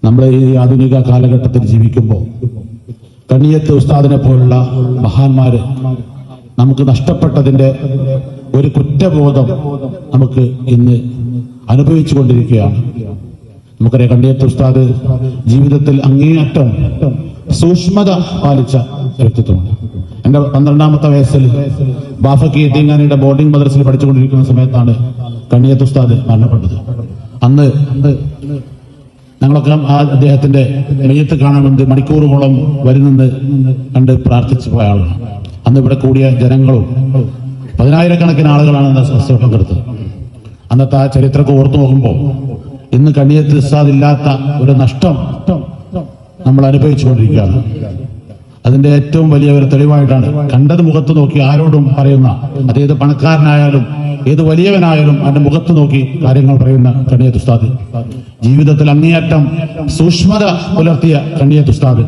നമ്മൾ ഈ ആധുനിക കാലഘട്ടത്തിൽ ജീവിക്കുമ്പോൾ കണ്ണിയത്ത് ഉസ്താദിനെ പോലുള്ള മഹാന്മാര് നമുക്ക് നഷ്ടപ്പെട്ടതിന്റെ ഒരു കുറ്റബോധം നമുക്ക് ഇന്ന് അനുഭവിച്ചു കൊണ്ടിരിക്കുകയാണ്. നമുക്കറിയാം, കണ്ണിയത്ത് ഉസ്താദ് ജീവിതത്തിൽ അങ്ങേയറ്റം സൂക്ഷ്മത പാലിച്ച വ്യക്തിത്വമാണ്. എന്റെ 12ാമത്തെ വയസ്സിൽ ബാഫക്കി യതീംഖാനയുടെ ബോർഡിംഗ് മദ്രസയിൽ പഠിച്ചുകൊണ്ടിരിക്കുന്ന സമയത്താണ് കണ്ണിയത്ത് ഉസ്താദ് മരണപ്പെട്ടത്. അന്ന് ഞങ്ങളൊക്കെ അദ്ദേഹത്തിന്റെ മയ്യത്ത് കാണാൻ വേണ്ടി മണിക്കൂറുകളോളം വരുന്നെന്ന് കണ്ട് പ്രാർത്ഥിച്ചു പോയ ആളാണ്. അന്ന് ഇവിടെ കൂടിയ ജനങ്ങളും 10,000-കണക്കിന് ആളുകളാണ് സദസ്സിൽ പങ്കെടുത്തത്. അന്നത്തെ ആ ചരിത്രമൊക്കെ ഓർത്തു നോക്കുമ്പോൾ ഇന്ന് കണ്ണിയത്ത് ഉസ്താദ് ഇല്ലാത്ത ഒരു നഷ്ടം നമ്മൾ അനുഭവിച്ചുകൊണ്ടിരിക്കുകയാണ്. അതിന്റെ ഏറ്റവും വലിയ ഒരു തെളിവായിട്ടാണ് കണ്ടത് മുഖത്ത് നോക്കി ആരോടും പറയുന്ന, അതേത് പണക്കാരനായാലും ഏത് വലിയവനായാലും അവന്റെ മുഖത്ത് നോക്കി കാര്യങ്ങൾ പറയുന്ന കണ്ണിയത്ത് ഉസ്താദ്, ജീവിതത്തിൽ അങ്ങേയറ്റം സൂക്ഷ്മത പുലർത്തിയ കണ്ണിയത്ത് ഉസ്താദ്.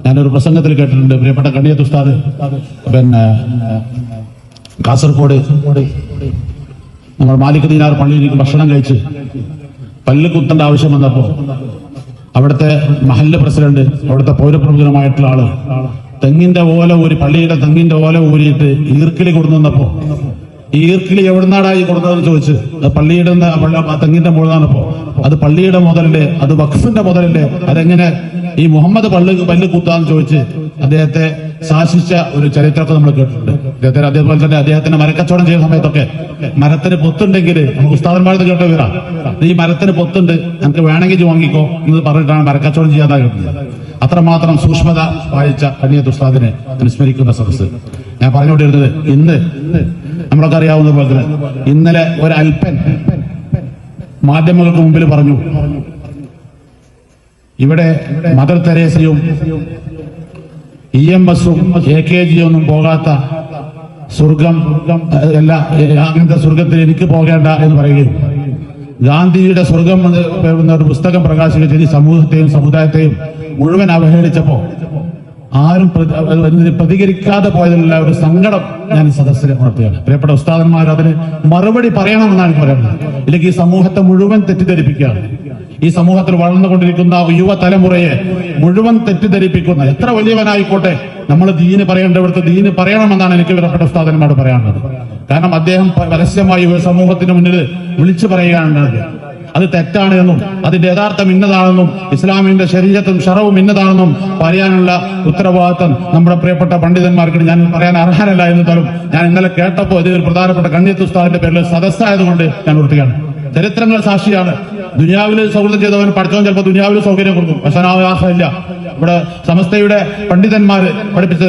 ഞാനൊരു പ്രസംഗത്തിൽ കേട്ടിട്ടുണ്ട്, പ്രിയപ്പെട്ട കണ്ണിയത്ത് ഉസ്താദ് കാസർഗോഡ് നമ്മൾ മാലിക് ദീനാർ പള്ളിയിൽ ഭക്ഷണം കഴിച്ച് പല്ല് കുത്തേണ്ട ആവശ്യം വന്നപ്പോ അവിടുത്തെ മഹല്ല് പ്രസിഡന്റ്, അവിടുത്തെ പൗരപ്രമുഖനുമായിട്ടുള്ള ആള് തെങ്ങിന്റെ ഓല ഊരി, പള്ളിയുടെ തെങ്ങിന്റെ ഓല ഊരിയിട്ട് ഈർക്കിലി കൊടുന്നപ്പോ ഈ ഈർക്കിലി എവിടുന്നാടായി കൊടുത്തതെന്ന് ചോദിച്ച്, പള്ളിയുടെ തെങ്ങിന്റെ മുഴുവനാണപ്പോ അത് പള്ളിയുടെ മുതലല്ലേ, അത് വഖഫിന്റെ മുതലല്ലേ, അതെങ്ങനെ ഈ മുഹമ്മദ് പല്ല് കുത്താന്ന് ചോദിച്ച് അദ്ദേഹത്തെ ശാസിച്ച ഒരു ചരിത്രമൊക്കെ നമ്മൾ കേട്ടിട്ടുണ്ട്. അതേപോലെ തന്നെ അദ്ദേഹത്തിന്റെ മരക്കച്ചവടം ചെയ്യുന്ന സമയത്തൊക്കെ മരത്തിന് പൊത്തുണ്ടെങ്കിൽ നമുക്ക് ഉസ്താദന്മാരെന്ന് കേട്ടോ വരാം, ഈ മരത്തിന് പൊത്തുണ്ട്, നമുക്ക് വേണമെങ്കിൽ വാങ്ങിക്കോ എന്ന് പറഞ്ഞിട്ടാണ് മരക്കച്ചവടം ചെയ്യാതെ കേട്ടത്. അത്രമാത്രം സൂക്ഷ്മത വായിച്ച കണ്ണിയത്ത് ഉസ്താദിനെ അനുസ്മരിക്കുന്ന സദസ്സ്. ഞാൻ പറഞ്ഞുകൊണ്ടിരുന്നത്, ഇന്ന് നമ്മളൊക്കെ അറിയാവുന്ന പോലെ തന്നെ ഇന്നലെ ഒരു അല്പൻ മാധ്യമങ്ങൾക്ക് മുമ്പിൽ പറഞ്ഞു, ഇവിടെ മദർ തെരേസയും EMS-ഉം AKG ഒന്നും പോകാത്ത സ്വർഗം അല്ല, അങ്ങനത്തെ സ്വർഗത്തിൽ എനിക്ക് പോകേണ്ട എന്ന് പറയുകയും ഗാന്ധിജിയുടെ സ്വർഗം എന്ന ഒരു പുസ്തകം പ്രകാശിപ്പിച്ച് ഈ സമൂഹത്തെയും സമുദായത്തെയും മുഴുവൻ അവഹേളിച്ചപ്പോ ആരും പ്രതികരിക്കാതെ പോയതിലുള്ള ഒരു സങ്കടം ഞാൻ സദസ്സിൽ ഉണർത്തുകയാണ്. പ്രിയപ്പെട്ട ഉസ്താദന്മാർ അതിന് മറുപടി പറയണമെന്നാണ് എനിക്ക് പറയുന്നത്. ഇല്ലെങ്കിൽ ഈ സമൂഹത്തെ മുഴുവൻ തെറ്റിദ്ധരിപ്പിക്കുകയാണ്. ഈ സമൂഹത്തിൽ വളർന്നുകൊണ്ടിരിക്കുന്ന യുവതലമുറയെ മുഴുവൻ തെറ്റിദ്ധരിപ്പിക്കുന്ന, എത്ര വലിയവനായിക്കോട്ടെ, നമ്മൾ ദീന് പറയേണ്ടവിടുത്തെ ദീന് പറയണമെന്നാണ് എനിക്ക് പ്രിയപ്പെട്ട ഉസ്താദന്മാരോട് പറയാനുള്ളത്. കാരണം അദ്ദേഹം പരസ്യമായി ഒരു സമൂഹത്തിന് മുന്നിൽ വിളിച്ചു പറയുകയാണ് അത് തെറ്റാണ് എന്നും അതിന്റെ യഥാർത്ഥം ഇന്നതാണെന്നും ഇസ്ലാമിന്റെ ശരീഅത്തും ശറവും ഇന്നതാണെന്നും പറയാനുള്ള ഉത്തരവാദിത്തം നമ്മുടെ പ്രിയപ്പെട്ട പണ്ഡിതന്മാർക്ക് ഞാൻ പറയാൻ അർഹനല്ല എന്നിട്ടും ഞാൻ ഇന്നലെ കേട്ടപ്പോൾ ഇത് ഒരു പ്രധാനപ്പെട്ട കണ്ണിയത്ത് ഉസ്താദിന്റെ പേരിൽ സദസ്സായതുകൊണ്ട് ഞാൻ ഓർക്കുകയാണ്. ചരിത്രങ്ങൾ സാക്ഷിയാണ്. ദുനിയാവിൽ സൗഹൃദം ചെയ്തവൻ പഠിച്ചവൻ ചിലപ്പോൾ ദുനിയാവിൽ സൗകര്യം കൊടുക്കും, പക്ഷേ ആഹ്റമില്ല. ഇവിടെ സമസ്തയുടെ പണ്ഡിതന്മാര് പഠിപ്പിച്ച,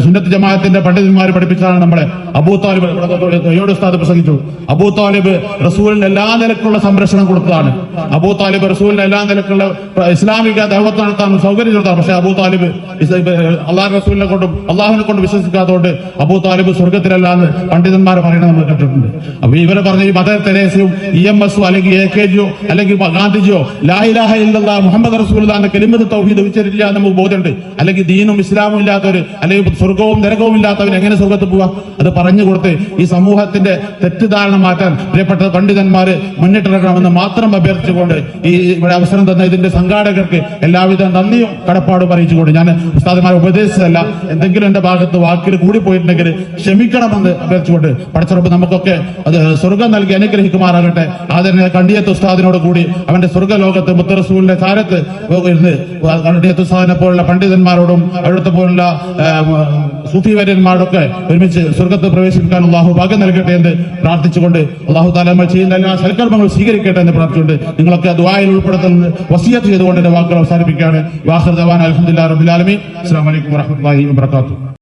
സുന്നത്ത് ജമാഅത്തിന്റെ പണ്ഡിതന്മാര് പഠിപ്പിച്ചതാണ് നമ്മളെ. അബൂ താലിബ് ഉസ്താദ് പ്രസംഗിച്ചു. അബൂ താലിബ് റസൂലിന് എല്ലാ നിലക്കുള്ള സംരക്ഷണം കൊടുത്തതാണ്. അബൂ താലിബ് റസൂലിന് എല്ലാ നിലക്കുള്ള ഇസ്ലാമിക ദഅവത്ത് നടത്താൻ സൗകര്യം കൊടുത്താണ്. പക്ഷെ അബൂ താലിബ് അള്ളാഹു റസൂലിനെ കൊണ്ടും അള്ളാഹുവിനെ കൊണ്ട് വിശ്വസിക്കാത്തതുകൊണ്ട് അബൂ താലിബ് സ്വർഗത്തിലല്ലാന്ന് പണ്ഡിതന്മാർ പറയുന്നത് നമ്മൾ കേട്ടിട്ടുണ്ട്. അപ്പൊ ഇവരെ പറഞ്ഞ ഈ മദർ തെരേസയും EMS-ഓ അല്ലെങ്കിൽ AKG-യോ അല്ലെങ്കിൽ ഗാന്ധിജിയോ ലാ ഇലാഹ ഇല്ലല്ലാഹ് മുഹമ്മദ് റസൂലുള്ളാഹ് എന്ന കലിമത്ത് തൗഹീദ് ഉച്ചരില്ല നമുക്ക് ബോധമുണ്ട്. അല്ലെങ്കിൽ ദീനും ഇസ്ലാമും ഇല്ലാത്തവര്, അല്ലെങ്കിൽ സ്വർഗവും നരകവും ഇല്ലാത്തവർ എങ്ങനെ സ്വർഗത്ത് പോവാ? അത് പറഞ്ഞു കൊടുത്ത് ഈ സമൂഹത്തിന്റെ തെറ്റിദ്ധാരണ മാറ്റാൻ പ്രിയപ്പെട്ട പണ്ഡിതന്മാര് മുന്നിട്ടിറങ്ങണമെന്ന് മാത്രം അഭ്യർത്ഥിച്ചുകൊണ്ട് ഈ ഇവിടെ അവസരം തന്ന ഇതിന്റെ സംഘാടകർക്ക് എല്ലാവിധ നന്ദിയും കടപ്പാടും അറിയിച്ചുകൊണ്ട്, ഞാൻ ഉസ്താദന്മാരെ ഉപദേശിച്ചതല്ല, എന്തെങ്കിലും എന്റെ ഭാഗത്ത് വാക്കിൽ കൂടിപ്പോയിട്ടുണ്ടെങ്കിൽ ക്ഷമിക്കണമെന്ന് അഭ്യർത്ഥിച്ചുകൊണ്ട് പടച്ചുറപ്പ് നമുക്കൊക്കെ അത് സ്വർഗം നൽകി അനുഗ്രഹിക്കുമാറാകട്ടെ. അതിനെ കണ്ണിയത്ത് ഉസ്താദിനോട് കൂടി അവന്റെ സ്വർഗ്ഗലോകത്ത് മുത്തറസൂലിന്റെ ചാരത്ത് ഇരുന്ന് കണ്ണിയത്ത് ഉസ്താദിനെ പോലുള്ള പണ്ഡിതന്മാരോടും അവിടുത്തെ പോലുള്ള സൂഫി വര്യന്മാരോടൊക്കെ ഒരുമിച്ച് സ്വർഗത്ത് പ്രവേശിക്കാൻ അള്ളാഹു ഭാഗ്യം നൽകട്ടെ എന്ന് പ്രാർത്ഥിച്ചുകൊണ്ട്, അള്ളാഹു താല നമ്മൾ ചെയ്യുന്ന എല്ലാ സൽക്കർമ്മങ്ങൾ സ്വീകരിക്കട്ടെ എന്ന് പ്രാർത്ഥിച്ചുകൊണ്ട്, നിങ്ങളൊക്കെ ദുആയിൽ ഉൾപ്പെടുത്തുന്ന വസിയത്ത് ചെയ്തുകൊണ്ട് എന്റെ വാക്കുകൾ അവസാനിപ്പിക്കുകയാണ്. വാഖിർ ദഅവാന അൽഹംദുലില്ലാഹി റബ്ബിൽ ആലമീൻ. അസ്സലാമു അലൈക്കും വറഹ്മത്തുള്ളാഹി വബറകാതുഹു.